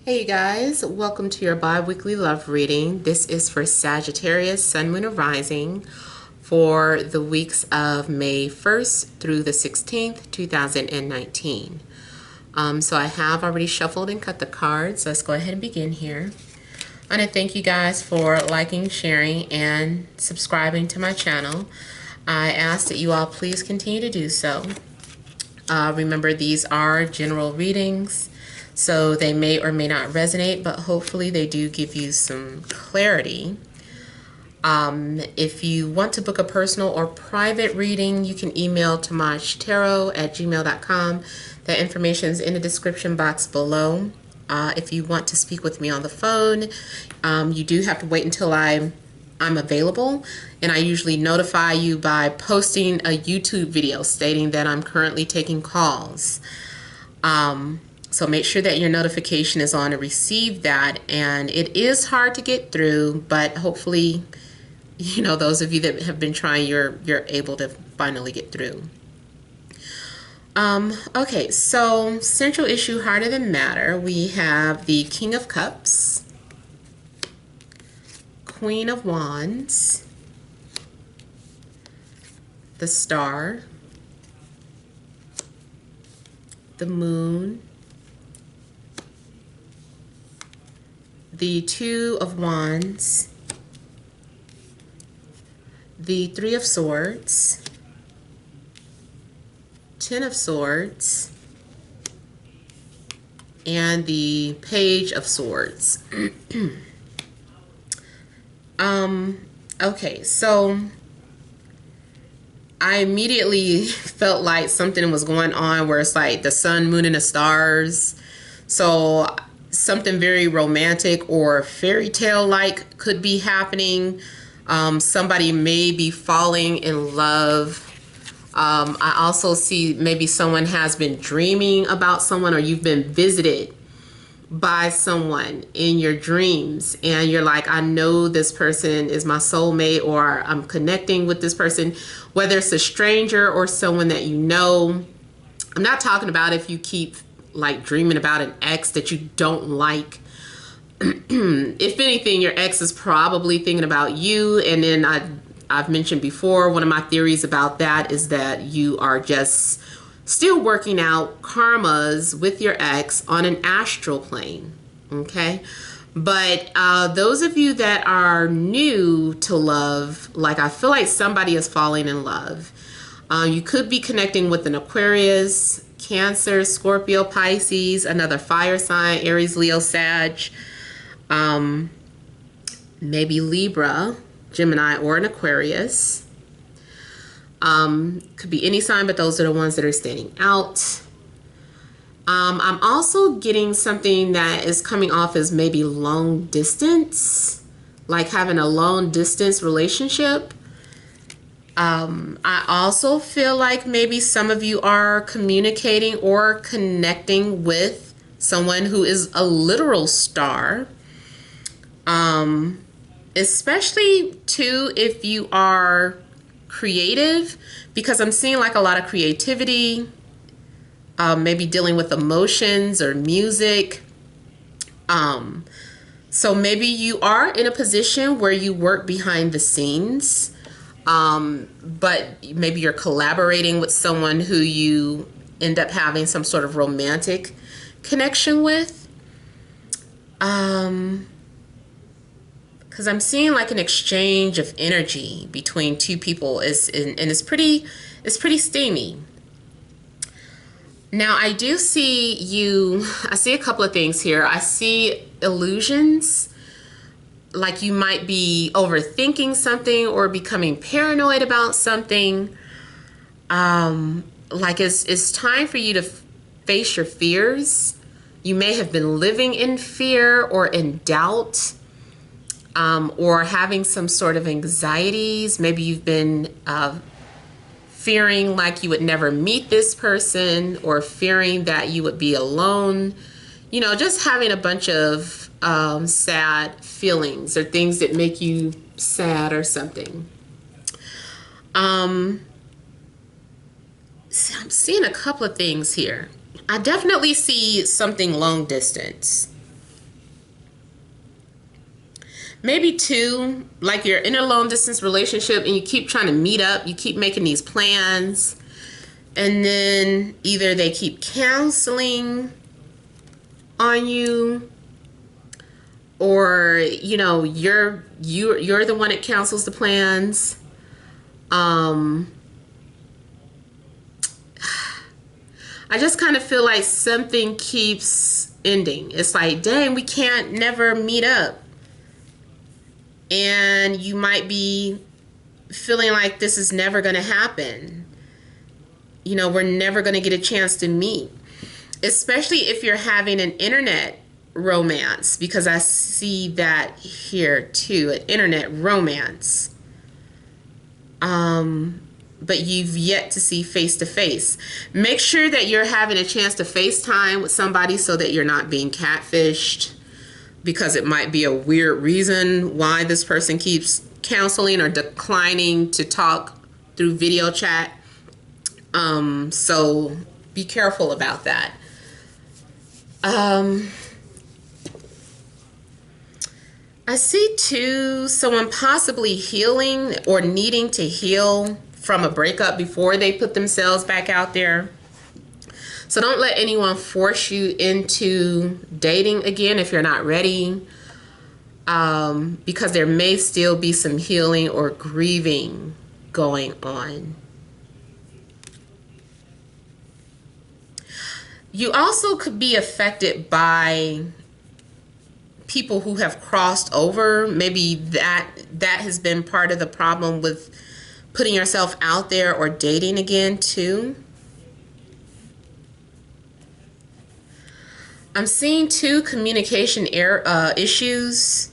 Hey you guys, welcome to your bi-weekly love reading. This is for Sagittarius, Sun, Moon, and Rising for the weeks of May 1st through the 16th, 2019. So I have already shuffled and cut the cards. Let's go ahead and begin here. I want to thank you guys for liking, sharing, and subscribing to my channel. I ask that you all please continue to do so. Remember, these are general readings, so they may or may not resonate, but hopefully they do give you some clarity. If you want to book a personal or private reading, you can email TemajTarot@gmail.com. That information is in the description box below. If you want to speak with me on the phone, you do have to wait until I'm available, and I usually notify you by posting a YouTube video stating that I'm currently taking calls. So make sure that your notification is on to receive that, and it is hard to get through, but hopefully, you know, those of you that have been trying, you're able to finally get through. Okay, so central issue, harder than matter. We have the King of Cups, Queen of Wands, the Star, the Moon, the Two of Wands, the Three of Swords, Ten of Swords, and the Page of Swords. Okay, so I immediately felt like something was going on where it's like the sun, moon, and the stars. So something very romantic or fairy tale like could be happening. Somebody may be falling in love. I also see maybe someone has been dreaming about someone, or you've been visited by someone in your dreams, and you're like, I know this person is my soulmate, or I'm connecting with this person, whether it's a stranger or someone that you know. I'm not talking about if you keep like dreaming about an ex that you don't like. If anything, your ex is probably thinking about you. And then I've mentioned before, one of my theories about that is that you are just still working out karmas with your ex on an astral plane. Okay, but those of you that are new to love, like, I feel like somebody is falling in love. You could be connecting with an Aquarius, Cancer, Scorpio, Pisces, another fire sign, Aries, Leo, Sag, maybe Libra, Gemini, or an Aquarius. Could be any sign, but those are the ones that are standing out. I'm also getting something that is coming off as maybe long distance, like having a long distance relationship. I also feel like maybe some of you are communicating or connecting with someone who is a literal star. Especially too if you are creative, because I'm seeing like a lot of creativity, maybe dealing with emotions or music. So maybe you are in a position where you work behind the scenes, but maybe you're collaborating with someone who you end up having some sort of romantic connection with. Because I'm seeing like an exchange of energy between two people, and it's pretty steamy. Now I do see you, I see a couple of things here. I see illusions, like you might be overthinking something or becoming paranoid about something. Like it's time for you to face your fears. You may have been living in fear or in doubt. Or having some sort of anxieties. Maybe you've been fearing like you would never meet this person, or fearing that you would be alone. You know, just having a bunch of sad feelings or things that make you sad or something. I'm seeing a couple of things here. I definitely see something long distance. maybe two, like you're in a long distance relationship and you keep trying to meet up, you keep making these plans, and then either they keep canceling on you, or you know, you're the one that cancels the plans. I just kind of feel like something keeps ending. It's like, dang, we can't never meet up. And you might be feeling like this is never going to happen. You know, we're never going to get a chance to meet. Especially if you're having an internet romance, because I see that here too, an internet romance. But you've yet to see face to face. Make sure that you're having a chance to FaceTime with somebody so that you're not being catfished, because it might be a weird reason why this person keeps canceling or declining to talk through video chat. So be careful about that. I see too someone possibly healing or needing to heal from a breakup before they put themselves back out there. So don't let anyone force you into dating again if you're not ready, because there may still be some healing or grieving going on. You also could be affected by people who have crossed over. Maybe that has been part of the problem with putting yourself out there or dating again too. I'm seeing too communication issues.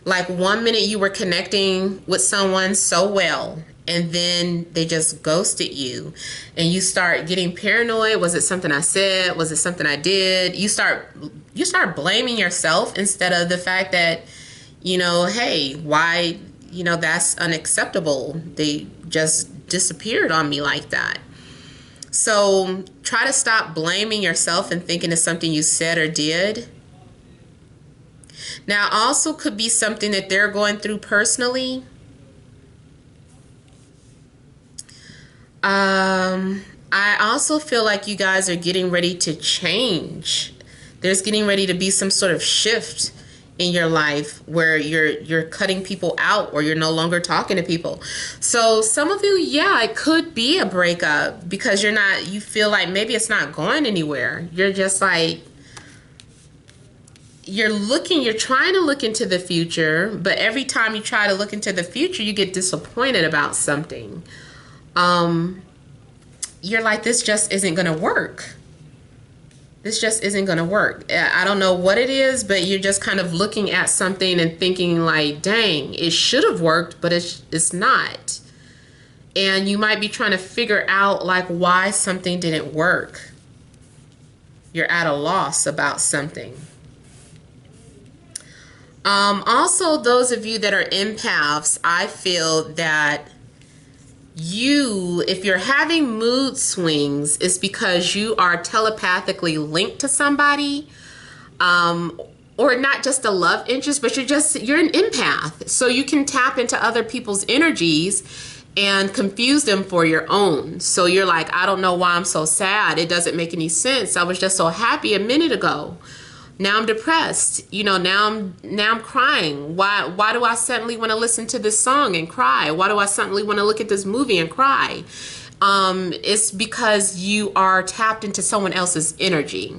Like 1 minute you were connecting with someone so well, and then they just ghosted you, and you start getting paranoid. Was it something I said? Was it something I did? You start blaming yourself instead of the fact that, you know, hey, why, you know, that's unacceptable. They just disappeared on me like that. So try to stop blaming yourself and thinking it's something you said or did. Now, also could be something that they're going through personally. I also feel like you guys are getting ready to change. There's getting ready to be some sort of shift in your life where you're cutting people out, or you're no longer talking to people. So some of you, yeah, it could be a breakup because you feel like maybe it's not going anywhere. You're just like, you're trying to look into the future, but every time you try to look into the future, you get disappointed about something. You're like, this just isn't going to work. This just isn't going to work. I don't know what it is, but you're just kind of looking at something and thinking like, dang, it should have worked, but it's not. And you might be trying to figure out like why something didn't work. You're at a loss about something. Also, those of you that are empaths, I feel that if you're having mood swings, it's because you are telepathically linked to somebody, or not just a love interest, but you're an empath. So you can tap into other people's energies and confuse them for your own. So you're like, I don't know why I'm so sad. It doesn't make any sense. I was just so happy a minute ago. Now I'm depressed. You know, now I'm crying. Why do I suddenly want to listen to this song and cry? Why do I suddenly want to look at this movie and cry? It's because you are tapped into someone else's energy.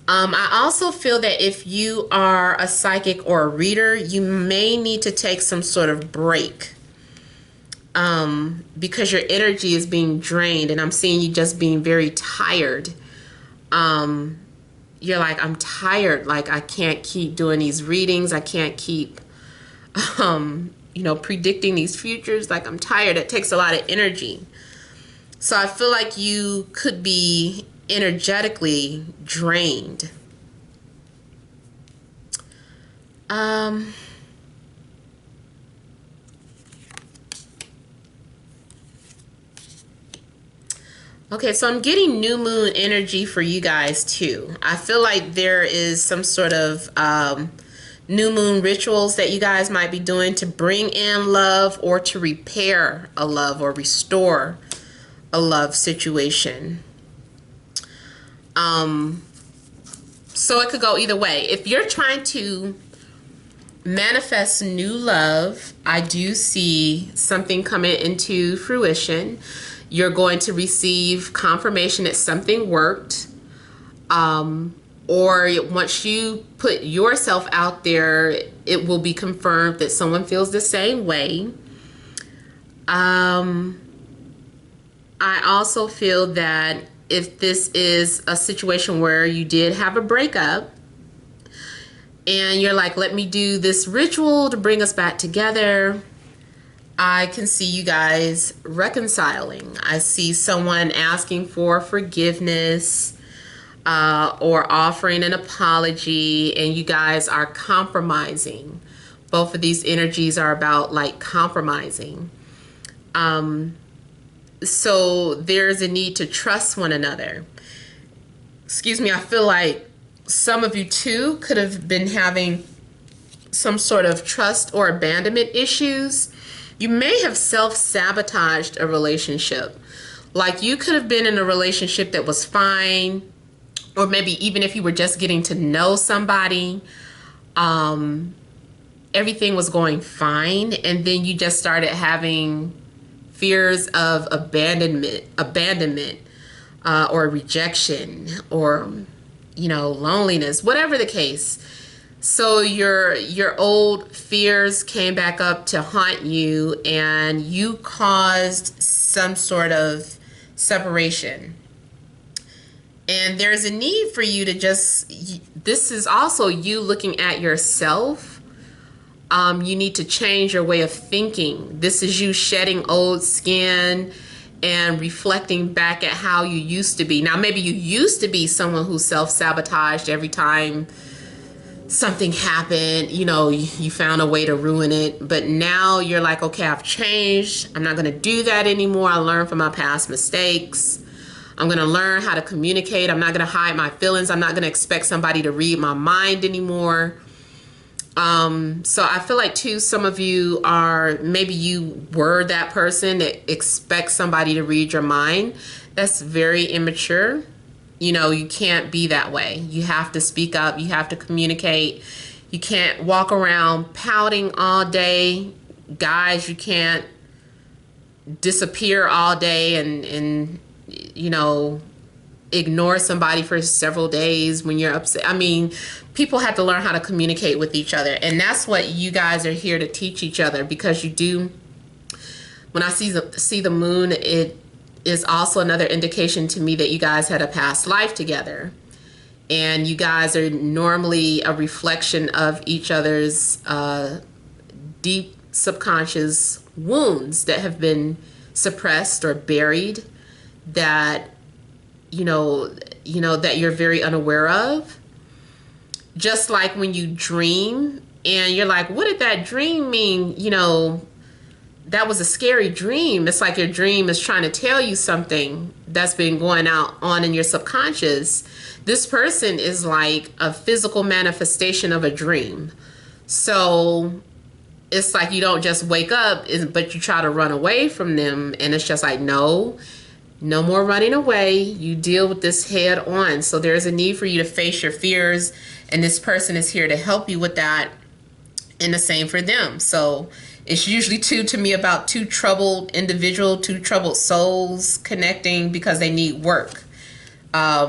I also feel that if you are a psychic or a reader, you may need to take some sort of break, because your energy is being drained, and I'm seeing you just being very tired. You're like, I'm tired. Like, I can't keep doing these readings. I can't keep, predicting these futures. Like, I'm tired. It takes a lot of energy. So I feel like you could be energetically drained. Okay, so I'm getting new moon energy for you guys too. I feel like there is some sort of new moon rituals that you guys might be doing to bring in love or to repair a love or restore a love situation. So it could go either way. If you're trying to manifest new love, I do see something coming into fruition. You're going to receive confirmation that something worked. Or once you put yourself out there, it will be confirmed that someone feels the same way. I also feel that if this is a situation where you did have a breakup and you're like, let me do this ritual to bring us back together, I can see you guys reconciling. I see someone asking for forgiveness, or offering an apology, and you guys are compromising. Both of these energies are about like compromising. So there's a need to trust one another. Excuse me, I feel like some of you too could have been having some sort of trust or abandonment issues. You may have self-sabotaged a relationship. Like you could have been in a relationship that was fine, or maybe even if you were just getting to know somebody, everything was going fine, and then you just started having fears of abandonment, or rejection, or loneliness, whatever the case. So your old fears came back up to haunt you, and you caused some sort of separation. And there's a need for you to this is also you looking at yourself. You need to change your way of thinking. This is you shedding old skin and reflecting back at how you used to be. Now, maybe you used to be someone who self-sabotaged every time something happened, you found a way to ruin it. But now you're like, okay, I've changed. I'm not going to do that anymore. I learned from my past mistakes. I'm going to learn how to communicate. I'm not going to hide my feelings. I'm not going to expect somebody to read my mind anymore. So I feel like too, some of you maybe you were that person that expects somebody to read your mind. That's very immature. You can't be that way. You have to speak up. You have to communicate. You can't walk around pouting all day. Guys, you can't disappear all day and ignore somebody for several days when you're upset. I mean, people have to learn how to communicate with each other, and that's what you guys are here to teach each other, because you do. When I see the moon, it is also another indication to me that you guys had a past life together, and you guys are normally a reflection of each other's deep subconscious wounds that have been suppressed or buried, that that you're very unaware of. Just like when you dream and you're like, what did that dream mean? That was a scary dream. It's like your dream is trying to tell you something that's been going on in your subconscious. This person is like a physical manifestation of a dream. So it's like you don't just wake up, but you try to run away from them. And it's just like, no more running away. You deal with this head on. So there's a need for you to face your fears, and this person is here to help you with that, and the same for them. So it's usually to me about two troubled souls connecting because they need work. Without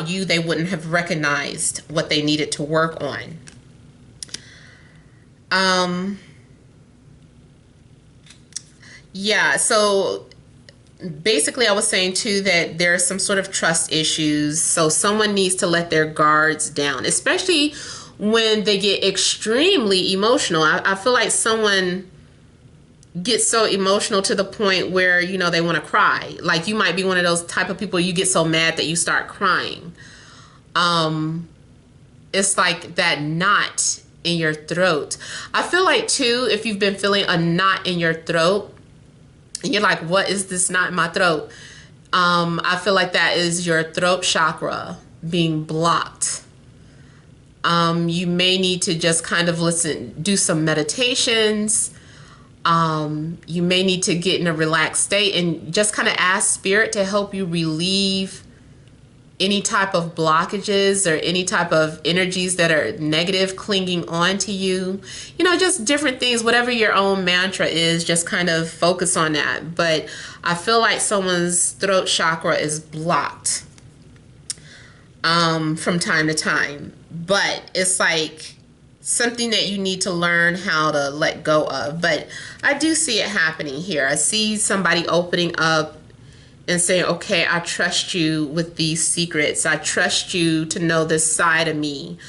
you, they wouldn't have recognized what they needed to work on. Yeah, so basically I was saying too that there's some sort of trust issues. So someone needs to let their guards down, especially when they get extremely emotional. I feel like someone gets so emotional to the point where, they want to cry. Like you might be one of those type of people, you get so mad that you start crying. It's like that knot in your throat. I feel like too, if you've been feeling a knot in your throat, and you're like, what is this knot in my throat? I feel like that is your throat chakra being blocked. You may need to just kind of do some meditations. You may need to get in a relaxed state and just kind of ask spirit to help you relieve any type of blockages or any type of energies that are negative clinging on to you. You know, just different things, whatever your own mantra is, just kind of focus on that. But I feel like someone's throat chakra is blocked from time to time. But it's like something that you need to learn how to let go of. But I do see it happening here. I see somebody opening up and saying, okay, I trust you with these secrets. I trust you to know this side of me.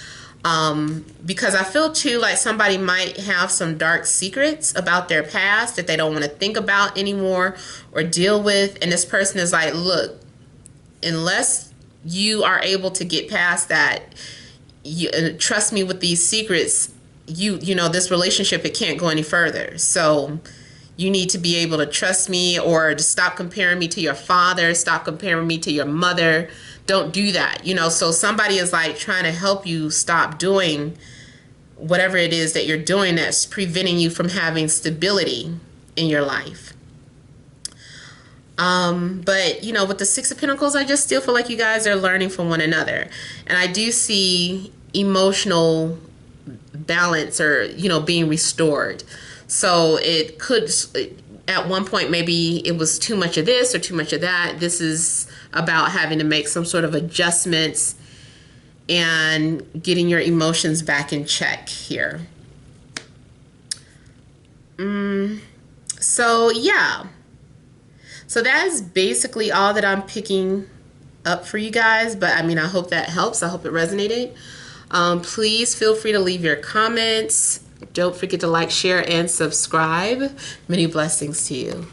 Because I feel too like somebody might have some dark secrets about their past that they don't want to think about anymore or deal with. And this person is like, look, unless you are able to get past that, you trust me with these secrets, you know, this relationship, it can't go any further. So you need to be able to trust me, or to stop comparing me to your father, stop comparing me to your mother. Don't do that. You know, so somebody is like trying to help you stop doing whatever it is that you're doing that's preventing you from having stability in your life. But you know, with the Six of Pentacles, I just still feel like you guys are learning from one another. And I do see emotional balance, or, you know, being restored. So it could, at one point, maybe it was too much of this or too much of that. This is about having to make some sort of adjustments and getting your emotions back in check here. So yeah. So that is basically all that I'm picking up for you guys. But I mean, I hope that helps. I hope it resonated. Please feel free to leave your comments. Don't forget to like, share, and subscribe. Many blessings to you.